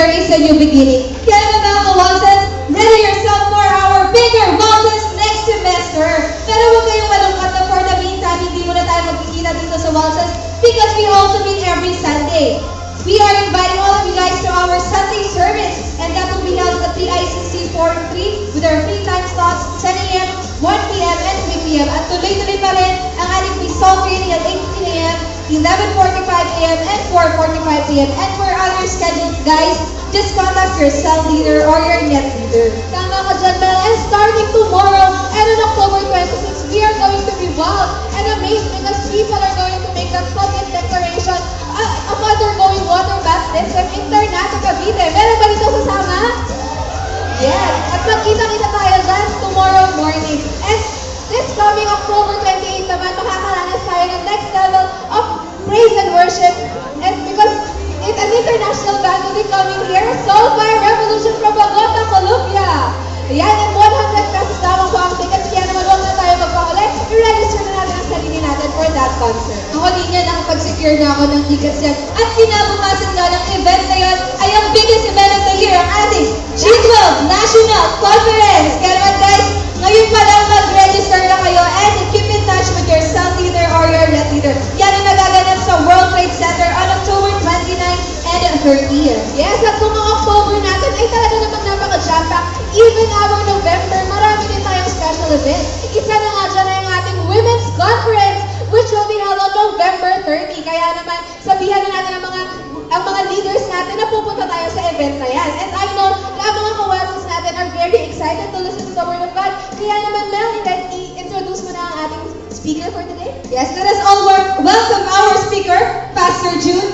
there is a new beginning. Kaya naman mga ka-Waltzes, ready yourself for our bigger Waltzes next semester. Pero huwag kayong malungkot na for the meantime, hindi muna tayo magkikita dito sa Waltzes because we also meet every Sunday. We are inviting all of you guys to our Sunday service, and that will be held at PICC 4-3 with our free time slots 10 a.m., 1 p.m., and 3 p.m. At tuloy-tuloy pa rin ang ating Pistol training at 8 a.m., 11:45 a.m., and 4:45 p.m. And for other schedules, guys, just contact your cell leader or your net leader. Tama ka dyan, Mel. And starting tomorrow and on October 26, we are going to be wild and amazed because people are going to make that public declaration of undergoing water baptism in Ternate, Cavite. Meron ba dito kasama? Yes. At magkita-kita tayo dyan tomorrow morning. And this coming October 28 naman, makakaranas tayo ng next level of praise and worship. And because an international band will be coming here, Soulfire Revolution from Bogota, Colombia. Yan, and 100 pesos lamang po ang tickets, kaya naman huwag na tayo magpakuli. I-register na natin ang sarili natin for that concert. Ako din yan, nakapag-secure na ako ng tickets yan. At kinabukasan nga ng event na yan ay ang biggest event of the year, ang ating G12 National Conference. Kaya naman guys, ngayon pa lang mag-register na kayo and keep in touch with your cell leader or your net leader. Yan ang nagaganap sa World Trade Center on October 29 and 30. Yes, at kung ang October natin ay talaga namang napaka-jam-pack, even our November, marami din tayong special event. Isa na nga dyan ay ang ating Women's Conference, which will be held on November 30. Kaya naman, sabihan na natin ang mga leaders natin na pupunta tayo sa event na yan. And I know na ang mga ka-Waltzes natin are very excited to listen to the Word of God. Kaya naman, Mel, i-introduce mo na ang ating speaker for today. Yes, let us all welcome our speaker, Pastor June.